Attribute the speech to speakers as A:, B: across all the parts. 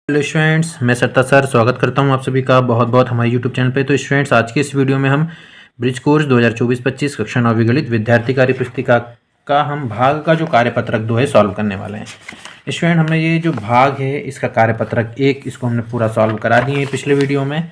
A: Hello students, मैं सत्ता sir स्वागत करता हूं आप सभी का बहुत बहुत हमारे यूट्यूब चैनल पे। तो स्टूडेंट्स, आज के इस वीडियो में हम ब्रिज कोर्स 2024-25 कक्षा 9वीं गणित विद्यार्थी कार्य पुस्तिका का हम भाग का जो कार्यपत्रक 2 है सॉल्व करने वाले हैं। स्टूडेंट, हमने ये जो भाग है इसका कार्यपत्रक 1 इसको हमने पूरा सॉल्व करा दिए हैं पिछले वीडियो में।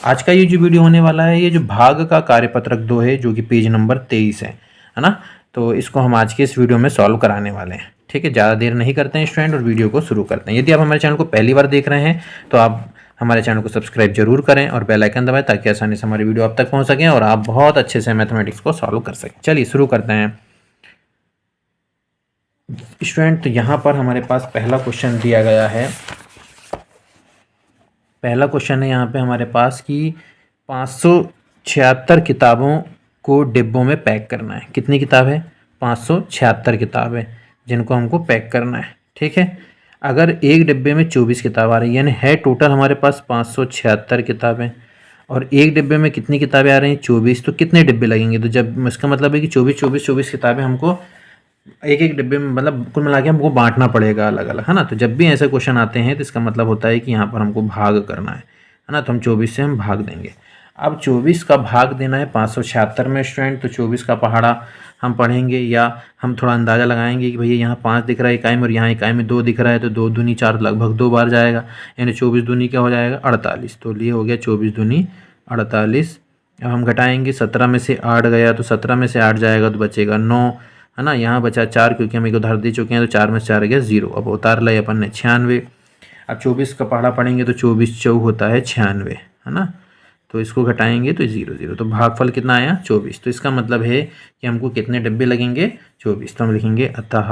A: आज का ये जो वीडियो होने वाला है, ये जो भाग का कार्यपत्रक 2 है जो कि पेज नंबर 23 है ना। तो इसको हम आज के इस वीडियो में सॉल्व कराने वाले हैं। ठीक है, ज़्यादा देर नहीं करते हैं स्टूडेंट और वीडियो को शुरू करते हैं। यदि आप हमारे चैनल को पहली बार देख रहे हैं तो आप हमारे चैनल को सब्सक्राइब जरूर करें और बेल आइकन दबाएं ताकि आसानी से हमारी वीडियो आप तक पहुंच सकें और आप बहुत अच्छे से मैथमेटिक्स को सॉल्व कर सकें। चलिए शुरू करते हैं स्टूडेंट। तो यहाँ पर हमारे पास पहला क्वेश्चन दिया गया है। पहला क्वेश्चन है यहाँ पे हमारे पास कि 576 किताबों को डिब्बों में पैक करना है। कितनी किताब है? 576 किताब है जिनको हमको पैक करना है। ठीक है, अगर एक डिब्बे में 24 किताब आ रही है, यानी है टोटल हमारे पास 576 किताबें, और एक डिब्बे में कितनी किताबें आ रही हैं? 24। तो कितने डिब्बे लगेंगे? तो जब इसका मतलब है कि 24 किताबें हमको एक एक डिब्बे में, मतलब कुल मिला के हमको बांटना पड़ेगा अलग अलग, है ना। तो जब भी ऐसे क्वेश्चन आते हैं तो इसका मतलब होता है कि यहाँ पर हमको भाग करना है ना। तो हम 24 से हम भाग देंगे। अब 24 का भाग देना है 576 में स्टूडेंट। तो 24 का पहाड़ा हम पढ़ेंगे या हम थोड़ा अंदाज़ा लगाएंगे कि भैया यहाँ 5 दिख रहा है इकाई में और यहाँ इकाई में 2 दिख रहा है, तो 2 दूनी 4 लगभग 2 बार जाएगा, यानी 24 दूनी क्या हो जाएगा? 48। तो ये हो गया 24 दूनी 48। अब हम घटाएंगे, 17 में से 8 गया तो 17 में से 8 जाएगा तो बचेगा 9, है ना। यहाँ बचा 4 क्योंकि हम एक उधार दे चुके हैं, तो 4 में से 4 गया 0। अब उतार लिया अपन ने 96। अब 24 का पहाड़ा पढ़ेंगे तो 24 चौ होता है 96, है ना। तो इसको घटाएंगे तो 0 0। तो भागफल कितना आया? 24। तो इसका मतलब है कि हमको कितने डिब्बे लगेंगे? 24। तो हम लिखेंगे अतः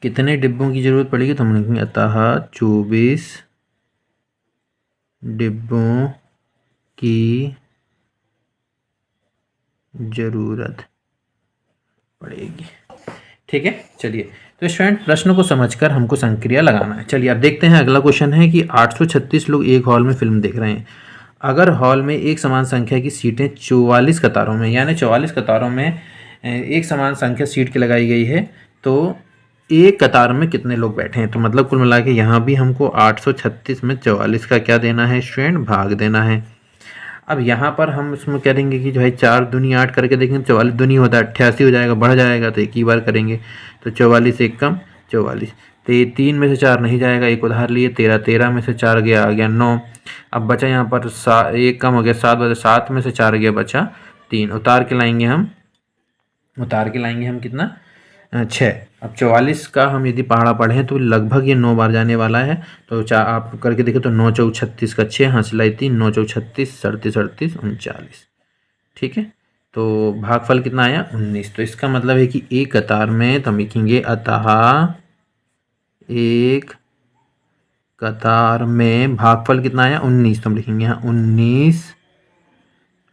A: कितने डिब्बों की जरूरत पड़ेगी? तो हम लिखेंगे अतः 24 डिब्बों की जरूरत पड़ेगी। ठीक है, चलिए। तो स्टूडेंट, प्रश्न को समझकर हमको संक्रिया लगाना है। चलिए अब देखते हैं। अगला क्वेश्चन है कि 836 लोग एक हॉल में फिल्म देख रहे हैं। अगर हॉल में एक समान संख्या की सीटें 44 कतारों में, यानी 44 कतारों में एक समान संख्या सीट की लगाई गई है, तो एक कतार में कितने लोग बैठे हैं? तो मतलब कुल मिला के यहाँ भी हमको 836 में 44 का क्या देना है स्टूडेंट? भाग देना है। अब यहाँ पर हम इसमें करेंगे कि जो है 4 दूनी 8 करके देखेंगे, 44 दूनी होता है 88 हो जाएगा, बढ़ जाएगा तो एक ही बार करेंगे। तो 44 एक कम 44। तो ये 3 में से 4 नहीं जाएगा, एक उधार लिए 13, 13 में से 4 गया आ गया 9। अब बचा यहाँ पर एक कम हो गया 7, बचा 7 में से 4 गया बचा 3। उतार के लाएंगे हम कितना? 6। अब 44 का हम यदि पहाड़ा पढ़ें तो लगभग ये 9 बार जाने वाला है। तो आप करके देखें तो 9 चौक 36 का 6 हासिलाई 3, 9 चौक 36, 37 38 39। ठीक है, तो भागफल कितना आया? 19। तो इसका मतलब है कि एक कतार में, तो हम लिखेंगे अतः एक कतार में भागफल कितना आया? 19। तो हम लिखेंगे यहाँ 19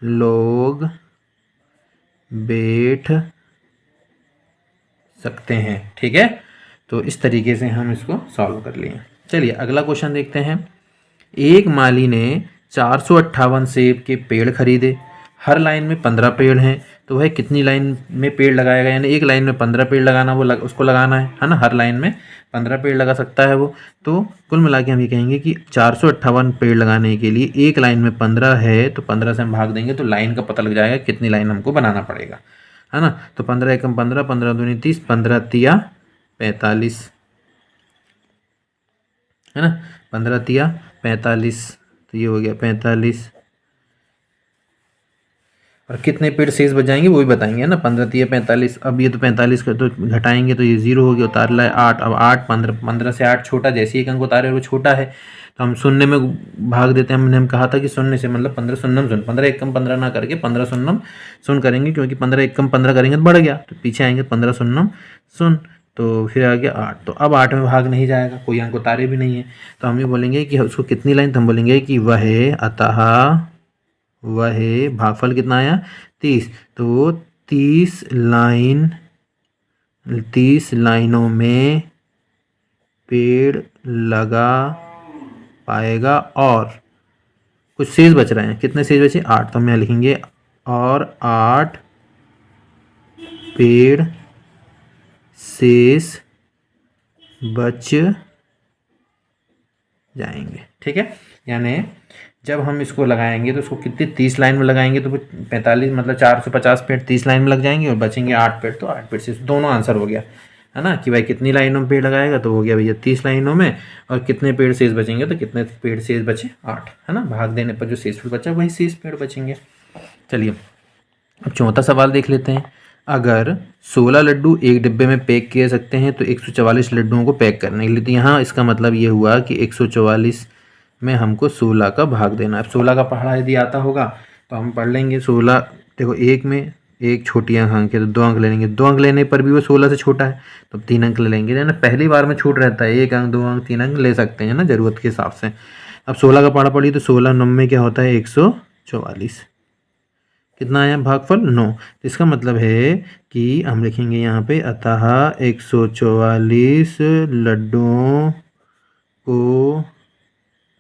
A: लोग बैठ सकते हैं। ठीक है, तो इस तरीके से हम इसको सॉल्व कर लिए। चलिए अगला क्वेश्चन देखते हैं। एक माली ने 458 सेब के पेड़ खरीदे। हर लाइन में 15 पेड़ हैं, तो वह कितनी लाइन में पेड़ लगाएगा? यानी एक लाइन में 15 पेड़ लगाना, उसको लगाना है ना। हर लाइन में 15 पेड़ लगा सकता है वो। तो कुल मिला के हम ये कहेंगे कि 458 पेड़ लगाने के लिए एक लाइन में 15 है, तो 15 से हम भाग देंगे तो लाइन का पता लग जाएगा कितनी लाइन हमको बनाना पड़ेगा, है ना। तो 15 एकम 15, 15 दूनी 30, 15 तिया 45, है ना। 15 तिया 45, तो ये हो गया 45। और कितने पेड़ शेष बच जाएंगे वो भी बताएंगे, है ना। 15 तिया 45। अब ये तो 45 का तो घटाएंगे तो ये 0 हो गया, उतार लाए 8। अब 8 15, 15 से 8 छोटा, जैसे एक अंक उतारे वो छोटा है तो हम शून्य में भाग देते हैं। हमने कहा था कि शून्य से मतलब 15 शून्यम शून्य, 15 एकम 15 ना करके 15 शून्यम शून्य करेंगे, क्योंकि 15 एकम 15 करेंगे तो बढ़ गया, तो पीछे आएंगे 15 शून्यम शून्य, तो फिर आ गया 8। तो अब 8 में भाग नहीं जाएगा, कोई अंक उतारे भी नहीं है, तो हम ये बोलेंगे कि उसको कितनी लाइन, तो हम बोलेंगे कि वह भागफल कितना आया? 30। तो 30 लाइनों में पेड़ लगा पाएगा और कुछ शेष बच रहे हैं। कितने शेष बचे? 8। तो हम यहाँ लिखेंगे और 8 पेड़ शेष बच जाएंगे। ठीक है, यानी जब हम इसको लगाएंगे तो उसको कितनी 30 लाइन में लगाएंगे तो 45 मतलब 450 पेड़ 30 लाइन में लग जाएंगे और बचेंगे 8 पेड़, तो 8 पेड़ से दोनों आंसर हो गया है ना कि भाई कितनी लाइनों में पेड़ लगाएगा, तो हो गया भैया 30 लाइनों में, और कितने पेड़ शेष बचेंगे तो कितने पेड़ शेष बचे 8, है ना। भाग देने पर जो शेष पेड़ बचा वही शेष पेड़ बचेंगे। चलिए अब चौथा सवाल देख लेते हैं। अगर 16 लड्डू एक डिब्बे में पैक किए सकते हैं तो 144 लड्डुओं को पैक करने के लिए, तो यहाँ इसका मतलब ये हुआ कि 144 में हमको 16 का भाग देना है। 16 का पहाड़ा यदि आता होगा तो हम पढ़ लेंगे 16, देखो एक में एक छोटी अंक है तो 2 अंक ले लेंगे, 2 अंक लेने पर भी वो 16 से छोटा है तो 3 अंक ले लेंगे, ना पहली बार में छूट रहता है, 1 अंक 2 अंक 3 अंक ले सकते हैं ना ज़रूरत के हिसाब से। अब 16 का पहाड़ा पढ़िए तो 16 9 में क्या होता है 144, कितना आया भागफल 9। तो इसका मतलब है कि हम लिखेंगे यहाँ पे अतः 144 लड्डुओं को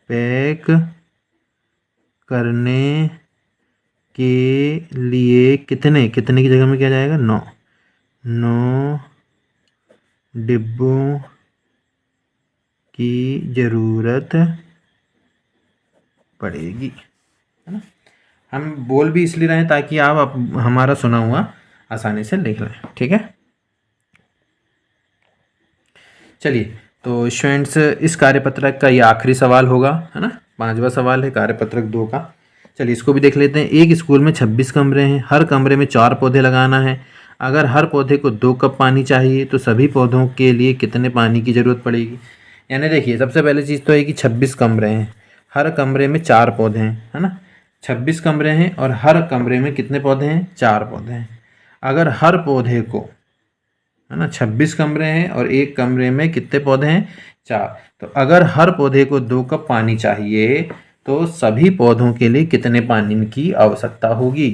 A: पैक करने के लिए कितने की जगह में क्या जाएगा 9 डिब्बों की ज़रूरत पड़ेगी, है ना। हम बोल भी इसलिए रहे हैं ताकि आप हमारा सुना हुआ आसानी से लिख लें। ठीक है, चलिए तो स्टूडेंट्स इस कार्यपत्रक का ये आखिरी सवाल होगा, है ना, 5वां सवाल है कार्यपत्रक 2 का। चलिए इसको भी देख लेते हैं। एक स्कूल में 26 कमरे हैं, हर कमरे में 4 पौधे लगाना है। अगर हर पौधे को 2 कप पानी चाहिए तो सभी पौधों के लिए कितने पानी की ज़रूरत पड़ेगी। यानी देखिए सबसे पहले चीज़ तो है कि 26 कमरे हैं, हर कमरे में 4 पौधे हैं, है ना। 26 कमरे हैं और हर कमरे में कितने पौधे हैं 4 पौधे हैं। अगर हर पौधे को, है ना, 26 कमरे हैं और एक कमरे में कितने पौधे हैं 4, तो अगर हर पौधे को 2 कप पानी चाहिए तो सभी पौधों के लिए कितने पानी की आवश्यकता होगी।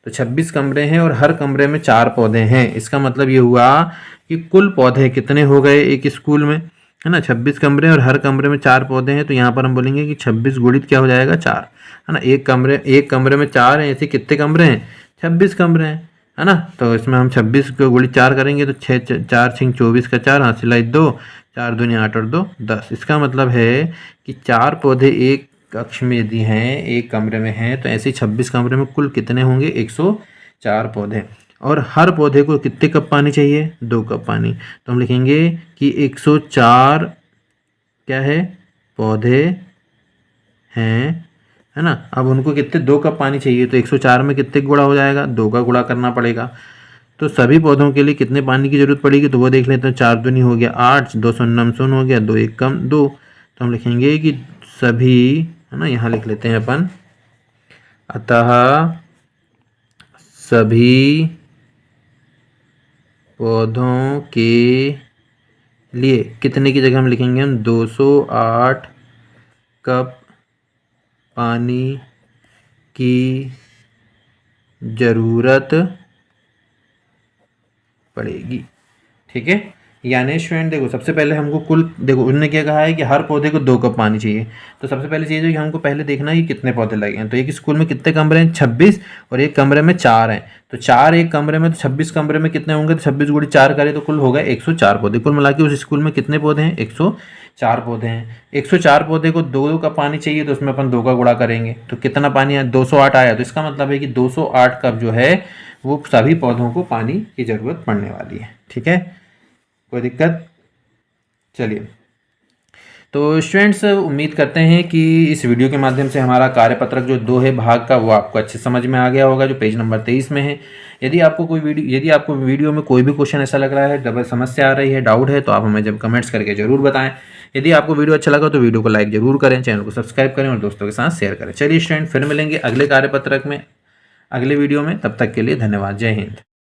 A: तो 26 कमरे हैं और हर कमरे में 4 पौधे हैं, इसका मतलब ये हुआ कि कुल पौधे कितने हो गए एक स्कूल में, है ना। 26 कमरे और हर कमरे में 4 पौधे हैं तो यहाँ पर हम बोलेंगे कि 26 गुणित क्या हो जाएगा 4, है ना। एक कमरे में 4 हैं, ऐसे कितने कमरे हैं 26 कमरे हैं, है ना। तो इसमें हम 26 को गुणित 4 करेंगे तो 6 4 6 24 का 4, हाथ सिलाई 2, 4 दूनी 8 और 2 10। इसका मतलब है कि 4 पौधे एक कक्ष में यदि हैं, एक कमरे में हैं, तो ऐसे 26 कमरे में कुल कितने होंगे 104 पौधे। और हर पौधे को कितने कप पानी चाहिए 2 कप पानी, तो हम लिखेंगे कि 104 क्या है पौधे हैं, है ना। अब उनको कितने 2 कप पानी चाहिए तो 104 में कितने गुणा हो जाएगा 2 का गुणा करना पड़ेगा। तो सभी पौधों के लिए कितने पानी की ज़रूरत पड़ेगी तो वो देख लेते हैं। 4 दूनी हो गया 8, 2 शून्य शून्य हो गया, 2 1 कम 2, तो हम लिखेंगे कि सभी, है ना, यहाँ लिख लेते हैं अपन, अतः सभी पौधों के लिए कितने की जगह हम लिखेंगे हम 208 कप पानी की ज़रूरत पड़ेगी। ठीक है, यानी स्टूडेंट देखो सबसे पहले हमको कुल, देखो उन्होंने क्या कहा है कि हर पौधे को 2 कप पानी चाहिए, तो सबसे पहले चीज़ है कि हमको पहले देखना है कि कितने पौधे लगे हैं। तो एक स्कूल में कितने कमरे हैं 26 और एक कमरे में 4 हैं, तो 4 एक कमरे में, तो 26 कमरे में कितने होंगे तो 26 गुणित 4 करें तो कुल हो गए 104 पौधे। कुल मिला के उस स्कूल में कितने पौधे हैं 104 पौधे हैं। 104 पौधे को 2 कप पानी चाहिए तो उसमें अपन 2 का गुणा करेंगे तो कितना पानी आया 208 आया। तो इसका मतलब है कि 208 कप जो है वो सभी पौधों को पानी की ज़रूरत पड़ने वाली है। ठीक है, कोई दिक्कत। चलिए तो स्टूडेंट्स उम्मीद करते हैं कि इस वीडियो के माध्यम से हमारा कार्यपत्रक जो 2 है भाग का वो आपको अच्छे समझ में आ गया होगा, जो पेज नंबर 23 में है। यदि आपको वीडियो में कोई भी क्वेश्चन ऐसा लग रहा है, डबल समस्या आ रही है, डाउट है, तो आप हमें जब कमेंट्स करके ज़रूर बताएं। यदि आपको वीडियो अच्छा लगा तो वीडियो को लाइक जरूर करें, चैनल को सब्सक्राइब करें और दोस्तों के साथ शेयर करें। चलिए स्टूडेंट फिर मिलेंगे अगले कार्यपत्रक में, अगले वीडियो में, तब तक के लिए धन्यवाद, जय हिंद।